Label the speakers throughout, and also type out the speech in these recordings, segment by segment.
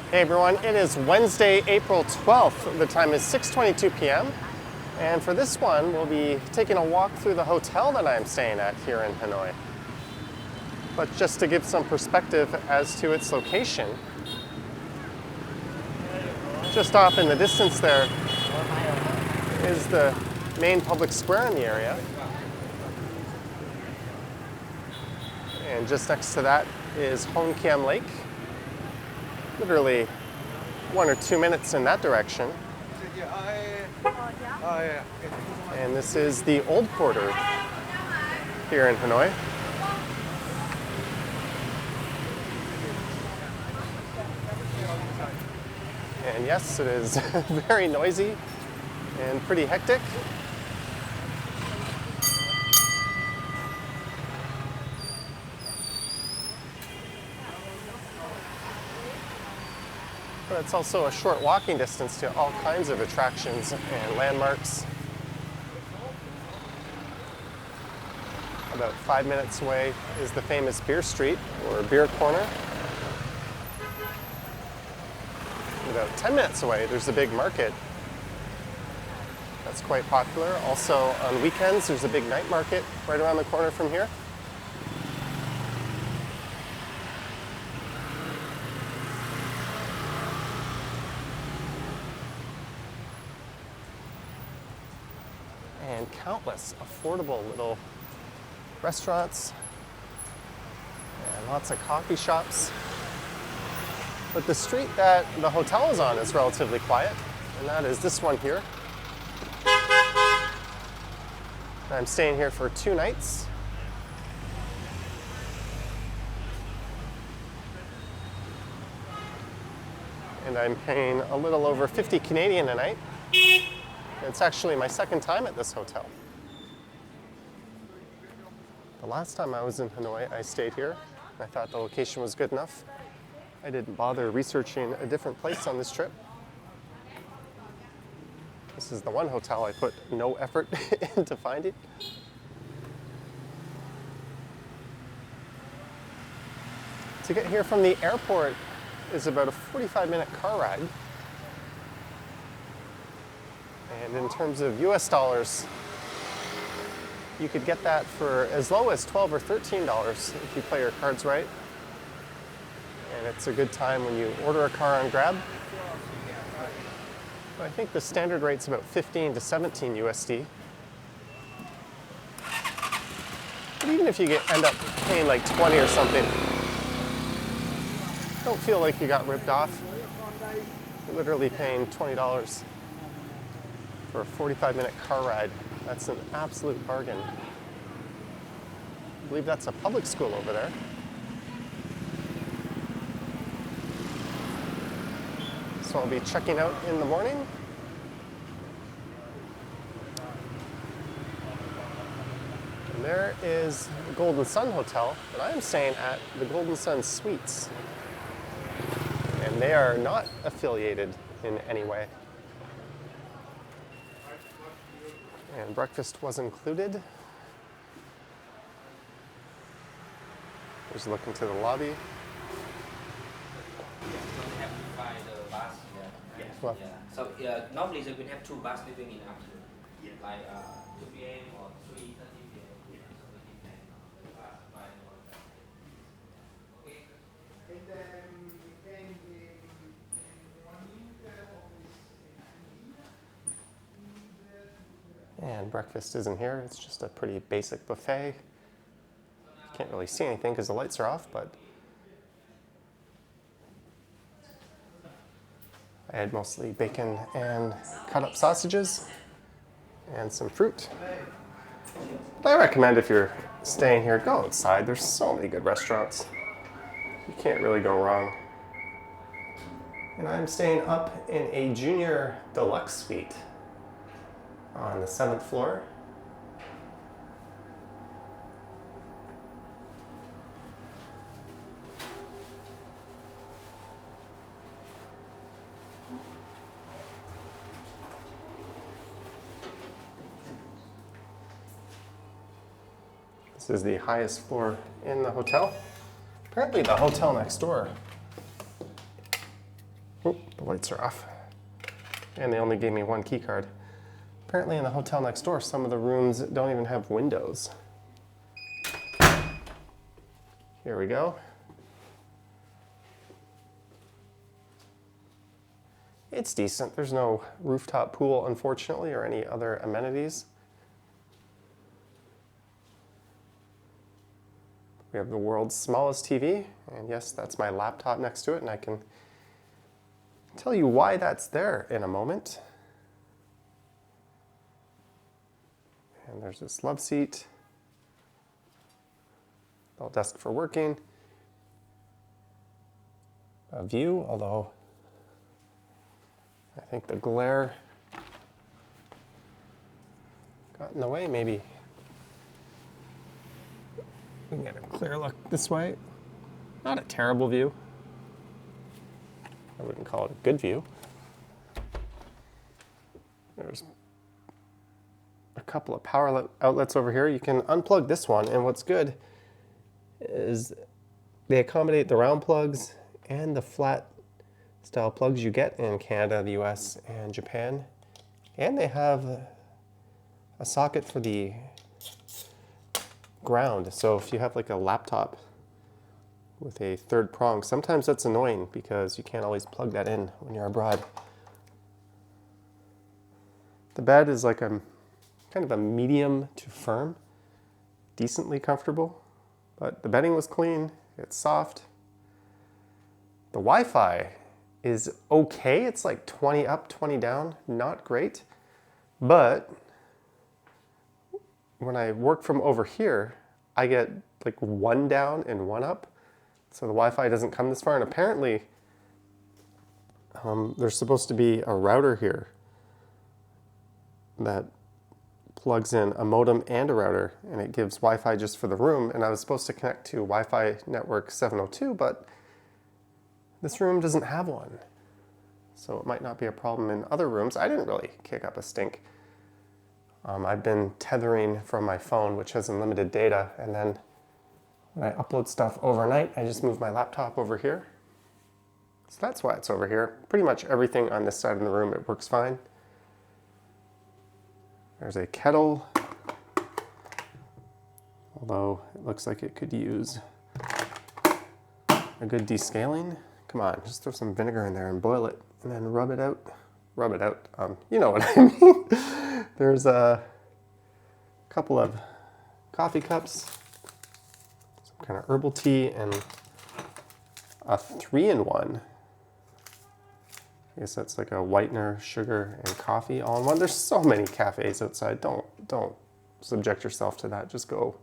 Speaker 1: Hey everyone, it is Wednesday, April 12th. The time is 6:22 p.m. And for this one, we'll be taking a walk through the hotel that I'm staying at here in Hanoi. But just to give some perspective as to its location, just off in the distance there is the main public square in the area. And just next to that is Hon Kiam Lake. Literally 1 or 2 minutes in that direction. And this is the old quarter here in Hanoi. And yes, it is very noisy and pretty hectic. But it's also a short walking distance to all kinds of attractions and landmarks. About 5 minutes away is the famous Beer Street, or Beer Corner. About 10 minutes away, there's a big market that's quite popular. Also, on weekends, there's a big night market right around the corner from here. And countless affordable little restaurants and lots of coffee shops. But the street that the hotel is on is relatively quiet, and that is this one here. I'm staying here for 2 nights. And I'm paying a little over 50 Canadian a night. It's actually my second time at this hotel. The last time I was in Hanoi, I stayed here. I thought the location was good enough. I didn't bother researching a different place on this trip. This is the one hotel I put no effort into finding. To get here from the airport is about a 45-minute car ride. And in terms of US dollars, you could get that for as low as $12 or $13 if you play your cards right. And it's a good time when you order a car on Grab. But I think the standard rate's about 15 to 17 USD. But even if you end up paying like 20 or something, don't feel like you got ripped off. You're literally paying $20 for a 45-minute car ride. That's an absolute bargain. I believe that's a public school over there. So I'll be checking out in the morning. And there is the Golden Sun Hotel, and I am staying at the Golden Sun Suites. And they are not affiliated in any way. And breakfast was included. Just look into the lobby. Well,
Speaker 2: Yeah. So normally they will have 2 bus leaving in afternoon, like 2 p.m. or 3:30 p.m.
Speaker 1: and breakfast isn't here. It's just a pretty basic buffet. Can't really see anything because the lights are off, but I had mostly bacon and cut up sausages and some fruit. But I recommend if you're staying here, go outside. There's so many good restaurants. You can't really go wrong. And I'm staying up in a junior deluxe suite on the 7th floor. This is the highest floor in the hotel. Apparently the hotel next door Oh, the lights are off. And they only gave me one key card. Apparently in the hotel next door, some of the rooms don't even have windows. Here we go. It's decent. There's no rooftop pool, unfortunately, or any other amenities. We have the world's smallest TV, and yes, that's my laptop next to it, and I can tell you why that's there in a moment. And there's this love seat, little desk for working, a view, although I think the glare got in the way. Maybe we can get a clear look this way. Not a terrible view. I wouldn't call it a good view. There's a couple of power outlets over here. You can unplug this one, and what's good is they accommodate the round plugs and the flat style plugs you get in Canada, the US, and Japan. And they have a socket for the ground. So if you have like a laptop with a third prong, sometimes that's annoying because you can't always plug that in when you're abroad. The bed is like a kind of a medium to firm, decently comfortable, but the bedding was clean, it's soft. The Wi-Fi is okay. It's like 20 up, 20 down, not great. But when I work from over here, I get like 1 down and 1 up. So the Wi-Fi doesn't come this far. And apparently there's supposed to be a router here that plugs in a modem and a router, and it gives Wi-Fi just for the room. And I was supposed to connect to Wi-Fi network 702, but this room doesn't have one. So it might not be a problem in other rooms. I didn't really kick up a stink. I've been tethering from my phone, which has unlimited data, and then when I upload stuff overnight, I just move my laptop over here. So that's why it's over here. Pretty much everything on this side of the room, it works fine. There's a kettle, although it looks like it could use a good descaling. Come on, just throw some vinegar in there and boil it, and then rub it out. Rub it out, you know what I mean. There's a couple of coffee cups, some kind of herbal tea, and a 3-in-1. I guess that's like a whitener, sugar, and coffee all in one. There's so many cafes outside. Don't subject yourself to that. Just go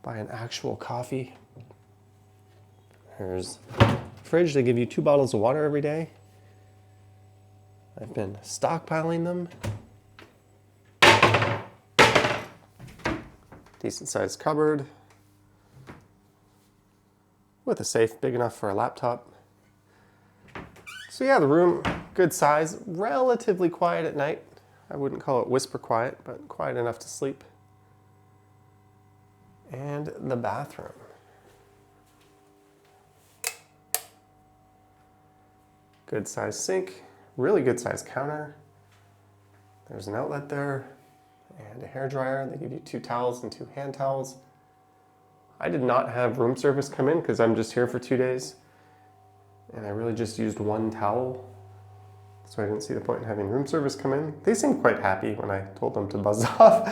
Speaker 1: buy an actual coffee. There's a fridge. They give you 2 bottles of water every day. I've been stockpiling them. Decent sized cupboard with a safe big enough for a laptop. So yeah, the room, good size, relatively quiet at night. I wouldn't call it whisper quiet, but quiet enough to sleep. And the bathroom. Good size sink, really good size counter. There's an outlet there and a hairdryer. They give you 2 towels and 2 hand towels. I did not have room service come in because I'm just here for 2 days. And I really just used 1 towel. So I didn't see the point in having room service come in. They seemed quite happy when I told them to buzz off.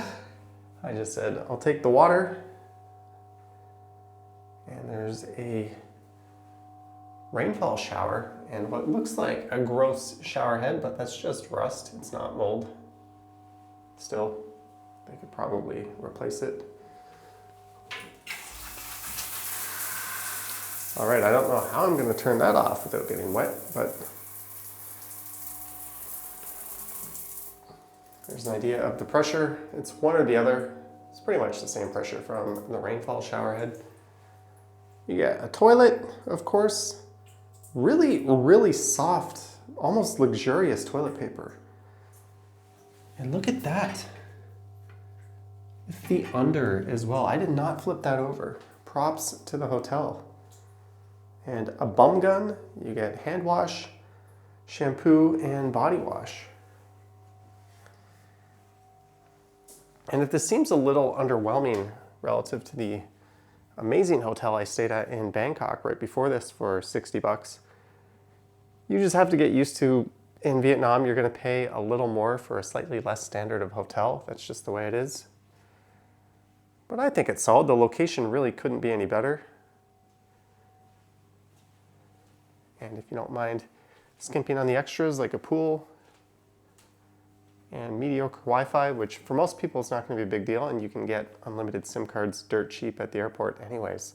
Speaker 1: I just said, I'll take the water. And there's a rainfall shower and what looks like a gross shower head, but that's just rust. It's not mold. Still, they could probably replace it. All right, I don't know how I'm going to turn that off without getting wet, but there's an idea of the pressure. It's one or the other. It's pretty much the same pressure from the rainfall shower head. You get a toilet, of course. Really, really soft, almost luxurious toilet paper. And look at that. With the under as well. I did not flip that over. Props to the hotel. And a bum gun, you get hand wash, shampoo and body wash. And if this seems a little underwhelming relative to the amazing hotel I stayed at in Bangkok right before this for 60 bucks, you just have to get used to, in Vietnam, you're going to pay a little more for a slightly less standard of hotel. That's just the way it is. But I think it's solid. The location really couldn't be any better. And if you don't mind skimping on the extras like a pool and mediocre Wi-Fi, which for most people is not going to be a big deal, and you can get unlimited SIM cards dirt cheap at the airport anyways.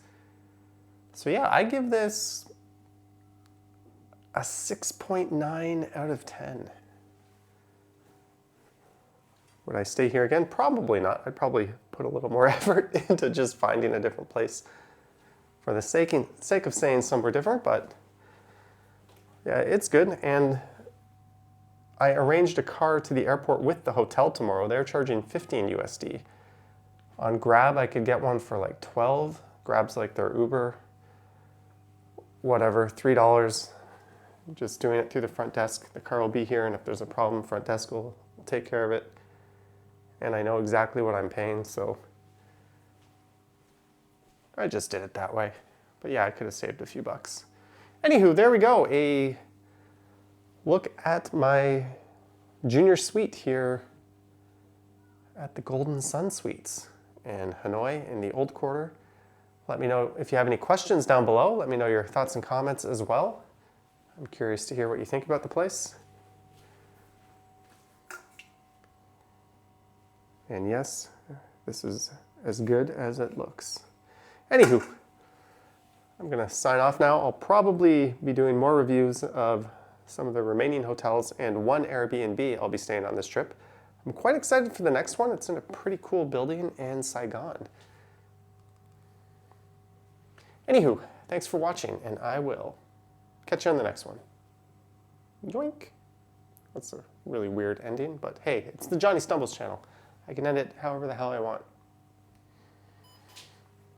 Speaker 1: So yeah, I give this a 6.9 out of 10. Would I stay here again? Probably not. I'd probably put a little more effort into just finding a different place for the sake of saying somewhere different, but yeah, it's good. And I arranged a car to the airport with the hotel tomorrow. They're charging 15 USD. On Grab, I could get one for like 12. Grab's like their Uber, whatever, $3. Just doing it through the front desk. The car will be here, and if there's a problem, front desk will take care of it. And I know exactly what I'm paying, so I just did it that way. But yeah, I could have saved a few bucks. Anywho, there we go. A look at my junior suite here at the Golden Sun Suites in Hanoi in the Old Quarter. Let me know if you have any questions down below. Let me know your thoughts and comments as well. I'm curious to hear what you think about the place. And yes, this is as good as it looks. Anywho, I'm gonna sign off now. I'll probably be doing more reviews of some of the remaining hotels and one Airbnb I'll be staying on this trip. I'm quite excited for the next one. It's in a pretty cool building in Saigon. Anywho, thanks for watching, and I will catch you on the next one. Yoink. That's a really weird ending, but hey, it's the Johnny Stumbles channel. I can end it however the hell I want.